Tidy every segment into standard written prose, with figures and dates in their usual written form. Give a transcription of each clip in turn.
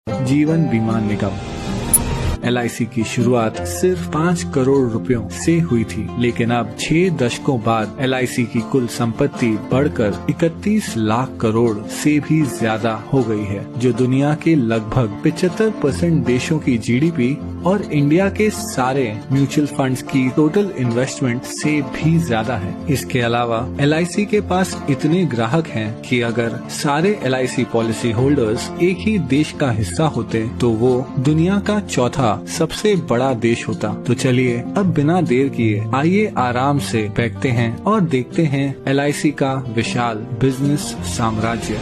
जीवन बीमा निगम LIC की शुरुआत सिर्फ 5 करोड़ रुपयों से हुई थी, लेकिन अब 6 दशकों बाद LIC की कुल संपत्ति बढ़कर 31 लाख करोड़ से भी ज्यादा हो गई है, जो दुनिया के लगभग 75% देशों की GDP और इंडिया के सारे म्यूचुअल फंड्स की टोटल इन्वेस्टमेंट से भी ज्यादा है। इसके अलावा LIC के पास इतने ग्राहक हैं कि अगर सारे LIC पॉलिसी होल्डर्स एक ही देश का हिस्सा होते तो वो दुनिया का चौथा सबसे बड़ा देश होता। तो चलिए अब बिना देर किए आइए आराम से बैठते हैं और देखते हैं LIC का विशाल बिजनेस साम्राज्य।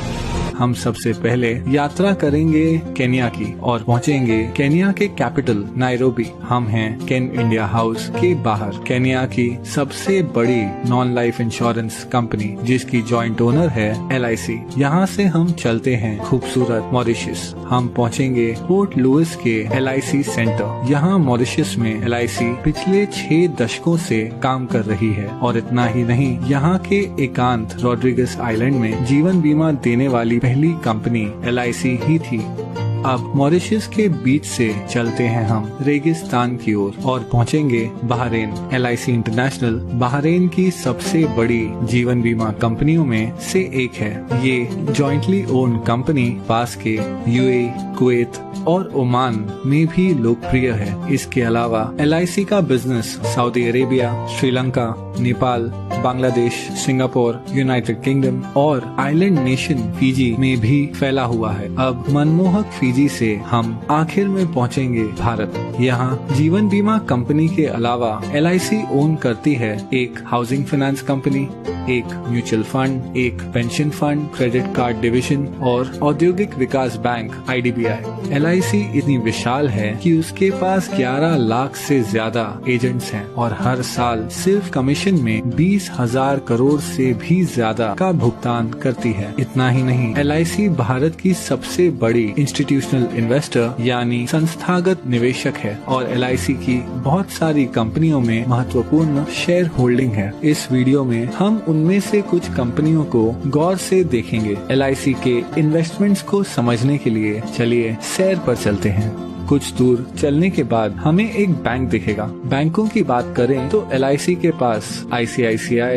हम सबसे पहले यात्रा करेंगे केन्या की और पहुंचेंगे केन्या के कैपिटल नायरोबी। हम हैं केन इंडिया हाउस के बाहर, केन्या की सबसे बड़ी नॉन लाइफ इंश्योरेंस कंपनी जिसकी जॉइंट ओनर है LIC। यहाँ से हम चलते हैं खूबसूरत मॉरिशस। हम पहुंचेंगे पोर्ट लुइस के LIC सेंटर। यहाँ मॉरिशस में LIC पिछले 6 दशकों से काम कर रही है और इतना ही नहीं, यहाँ के एकांत रॉड्रिगस आइलैंड में जीवन बीमा देने वाली पहली कंपनी LIC ही थी। अब मॉरिशस के बीच से चलते हैं हम रेगिस्तान की ओर और पहुंचेंगे बहरीन। LIC इंटरनेशनल बहरीन की सबसे बड़ी जीवन बीमा कंपनियों में से एक है। ये जॉइंटली ओन कंपनी पास के UAE, कुवैत और ओमान में भी लोकप्रिय है। इसके अलावा LIC का business Saudi Arabia, Sri Lanka, Nepal, Bangladesh, Singapore, United kingdom और आइलैंड नेशन फिजी में भी फैला हुआ है। अब मनमोहक फिजी से हम आखिर में पहुंचेंगे भारत। यहाँ जीवन बीमा कंपनी के अलावा LIC ओन करती है एक हाउसिंग फाइनेंस कंपनी, एक म्यूचुअल फंड, एक pension fund, credit card division और औद्योगिक विकास बैंक IDBI। LIC इतनी विशाल है कि उसके पास 11 लाख से ज्यादा एजेंट्स हैं और हर साल सिर्फ कमीशन में 20,000 करोड़ से भी ज्यादा का भुगतान करती है। इतना ही नहीं, LIC भारत की सबसे बड़ी इंस्टीट्यूशनल इन्वेस्टर यानी संस्थागत निवेशक है और LIC की बहुत सारी कंपनियों में महत्वपूर्ण शेयर होल्डिंग है। इस वीडियो में हम उनमें से कुछ कंपनियों को गौर से देखेंगे। LIC के इन्वेस्टमेंट्स को समझने के लिए चलिए सैर पर चलते हैं। कुछ दूर चलने के बाद हमें एक बैंक दिखेगा। बैंकों की बात करें तो LIC के पास ICICI,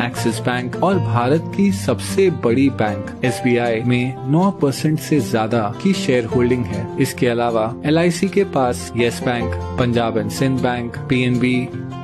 एक्सिस बैंक और भारत की सबसे बड़ी बैंक SBI में 9% से ज्यादा की शेयर होल्डिंग है। इसके अलावा LIC के पास Yes Bank, Punjab and Sind Bank, PNB,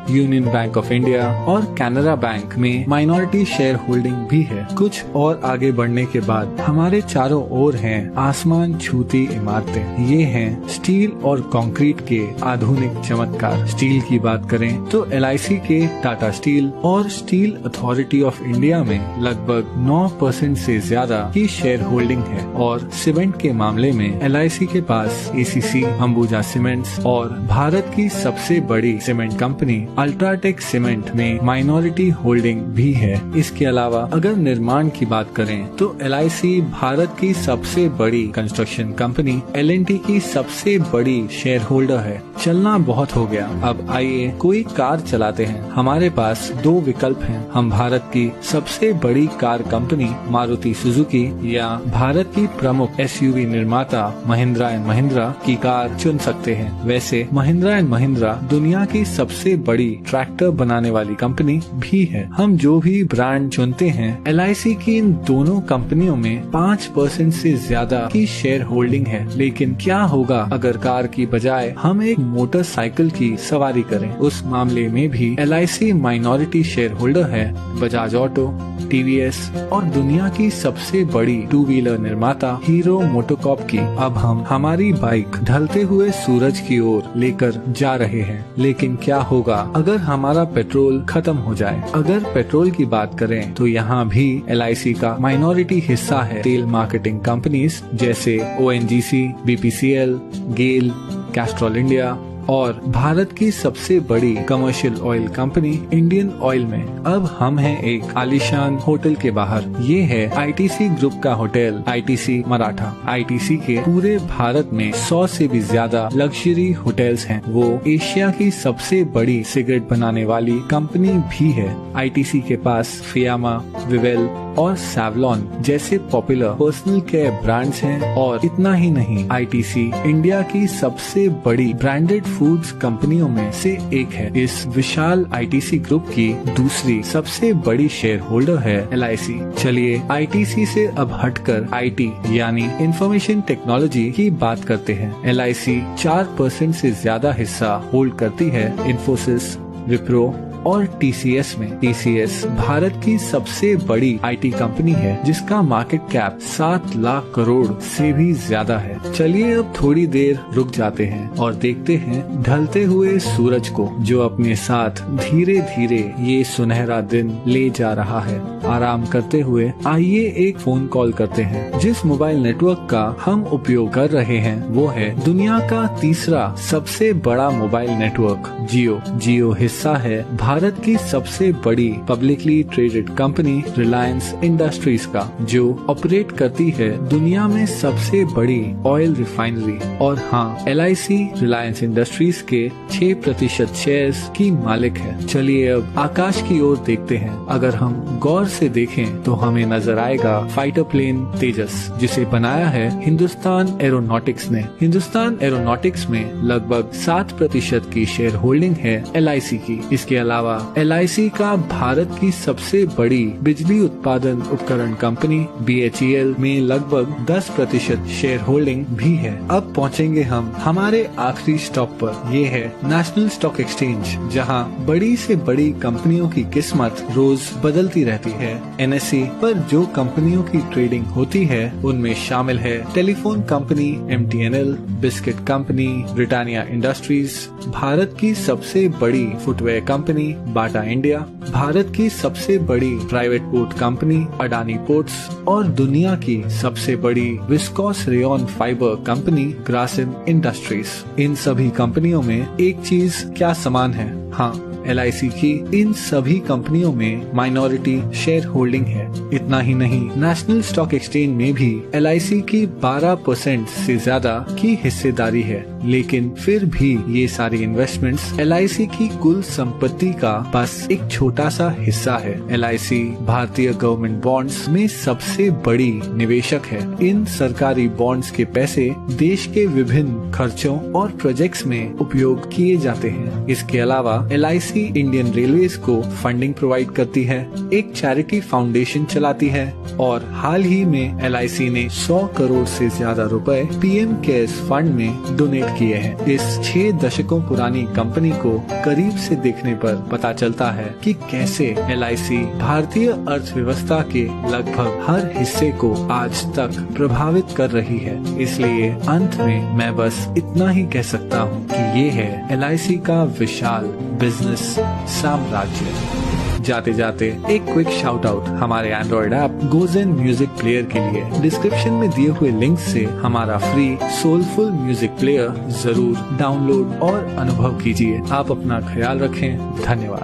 Union Bank of India और कैनरा बैंक में माइनॉरिटी शेयर होल्डिंग भी है। कुछ और आगे बढ़ने के बाद हमारे चारों ओर हैं आसमान छूती इमारतें। ये हैं स्टील और कंक्रीट के आधुनिक चमत्कार। स्टील की बात करें तो LIC के टाटा स्टील और स्टील अथॉरिटी ऑफ इंडिया में लगभग 9% से ज्यादा की शेयर होल्डिंग है और सीमेंट के मामले में LIC के पास ACC, अंबुजा सीमेंट्स और भारत की सबसे बड़ी सीमेंट कंपनी अल्ट्राटेक सीमेंट में माइनॉरिटी होल्डिंग भी है। इसके अलावा अगर निर्माण की बात करें तो LIC भारत की सबसे बड़ी कंस्ट्रक्शन कंपनी L&T की सबसे बड़ी शेयर होल्डर है। चलना बहुत हो गया, अब आइए कोई कार चलाते हैं। हमारे पास 2 विकल्प हैं। हम भारत की सबसे बड़ी कार कंपनी मारुति सुजुकी या भारत की प्रमुख SUV निर्माता महिंद्रा एंड महिंद्रा की कार चुन सकते हैं। वैसे महिंद्रा एंड महिंद्रा दुनिया की सबसे बड़ी ट्रैक्टर बनाने वाली कंपनी भी है। हम जो भी ब्रांड चुनते हैं, LIC की इन दोनों कंपनियों में 5% से ज्यादा की शेयर होल्डिंग है। लेकिन क्या होगा अगर कार की बजाय हम एक मोटरसाइकिल की सवारी करें? उस मामले में भी LIC माइनॉरिटी शेयर होल्डर है बजाज ऑटो, TVS और दुनिया की सबसे बड़ी 2 व्हीलर निर्माता हीरो मोटोकॉर्प की। अब हम हमारी बाइक ढलते हुए सूरज की ओर लेकर जा रहे हैं, लेकिन क्या होगा अगर हमारा पेट्रोल खत्म हो जाए? अगर पेट्रोल की बात करें तो यहाँ भी LIC का माइनॉरिटी हिस्सा है तेल मार्केटिंग कंपनीज जैसे ONGC, BPCL, गेल, कैस्ट्रॉल इंडिया और भारत की सबसे बड़ी commercial oil company Indian oil में अब हम हैं एक आलीशान होटल के बाहर। ये है आईटीसी ग्रुप का होटल आईटीसी मराठा। आईटीसी के पूरे भारत में 100 से भी ज्यादा लग्जरी होटल्स हैं। वो एशिया की सबसे बड़ी सिगरेट बनाने वाली कंपनी भी है। आईटीसी के पास फियामा, विवेल और सैवलॉन जैसे पॉपुलर पर्सनल केयर ब्रांड्स हैं। और इतना ही नहीं, आईटीसी इंडिया की सबसे बड़ी ब्रांडेड फूड्स कंपनियों में से एक है। इस विशाल आईटीसी ग्रुप की दूसरी सबसे बड़ी शेयर होल्डर है एलआईसी। चलिए आईटीसी से अब हटकर आईटी यानी इंफॉर्मेशन टेक्नोलॉजी की बात करते हैं। एलआईसी 4% से ज्यादा हिस्सा होल्ड करती है इन्फोसिस, विप्रो और टीसीएस में। टीसीएस भारत की सबसे बड़ी आईटी कंपनी है जिसका मार्केट कैप 7 लाख करोड़ से भी ज्यादा है। चलिए अब थोड़ी देर रुक जाते हैं और देखते हैं ढलते हुए सूरज को, जो अपने साथ धीरे धीरे ये सुनहरा दिन ले जा रहा है। आराम करते हुए आइए एक फोन कॉल करते हैं। जिस मोबाइल नेटवर्क का हम उपयोग कर रहे हैं वो है दुनिया का तीसरा सबसे बड़ा मोबाइल नेटवर्क जियो। जियो हिस्सा है भारत की सबसे बड़ी publicly traded company Reliance industries का, जो ऑपरेट करती है दुनिया में सबसे बड़ी ऑयल रिफाइनरी। और हाँ, एलआईसी रिलायंस इंडस्ट्रीज के 6% शेयर्स की मालिक है। चलिए अब आकाश की ओर देखते हैं। अगर हम गौर से देखें तो हमें नजर आएगा फाइटर प्लेन तेजस, जिसे बनाया है हिंदुस्तान एरोनॉटिक्स ने। हिंदुस्तान एरोनॉटिक्स में लगभग 7% की शेयर होल्डिंग है एलआईसी की। इसके अलावा एलआईसी का भारत की सबसे बड़ी बिजली उत्पादन उपकरण कंपनी बीएचईएल में लगभग 10% शेयर होल्डिंग भी है। अब पहुंचेंगे हम हमारे आखिरी स्टॉप पर। ये है नेशनल स्टॉक एक्सचेंज, जहां बड़ी से बड़ी कंपनियों की किस्मत रोज बदलती रहती है। एनएसई पर जो कंपनियों की ट्रेडिंग होती है उनमें शामिल है telephone company MTNL, biscuit company Britannia Industries, Bharat की सबसे बड़ी footwear company Bata India, Bharat की सबसे बड़ी private port company Adani Ports और दुनिया की सबसे बड़ी viscose rayon fibre company Grasim Industries. इन सभी कंपनियों में एक चीज क्या समान है? हाँ, एलआईसी की इन सभी कंपनियों में माइनॉरिटी शेयर होल्डिंग है। इतना ही नहीं, नेशनल स्टॉक एक्सचेंज में भी एलआईसी की 12% से ज्यादा की हिस्सेदारी है। लेकिन फिर भी ये सारी इन्वेस्टमेंट्स एलआईसी की कुल संपत्ति का बस एक छोटा सा हिस्सा है। एलआईसी भारतीय गवर्नमेंट बॉन्ड्स में सबसे बड़ी निवेशक है। इन सरकारी बॉन्ड्स के पैसे देश के विभिन्न खर्चों और प्रोजेक्ट्स में उपयोग किए जाते हैं। इसके अलावा एलआईसी इंडियन रेलवेज को फंडिंग प्रोवाइड करती है, एक चैरिटी फाउंडेशन चलाती है और हाल ही में एलआईसी ने 100 करोड़ से ज्यादा रुपए पीएम केयर्स फंड में डोनेट किए हैं। इस 6 दशकों पुरानी कंपनी को करीब से देखने पर पता चलता है कि कैसे एलआईसी भारतीय अर्थव्यवस्था के लगभग हर हिस्से को आज तक प्रभावित कर रही है। इसलिए अंत में मैं बस इतना ही कह सकता हूँ कि ये है एलआईसी का विशाल बिजनेस साम्राज्य। जाते जाते एक क्विक शाउट आउट हमारे Android app Gojen music player के लिए। डिस्क्रिप्शन में दिए हुए लिंक से हमारा फ्री सोलफुल म्यूजिक प्लेयर जरूर डाउनलोड और अनुभव कीजिए। आप अपना ख्याल रखें। धन्यवाद।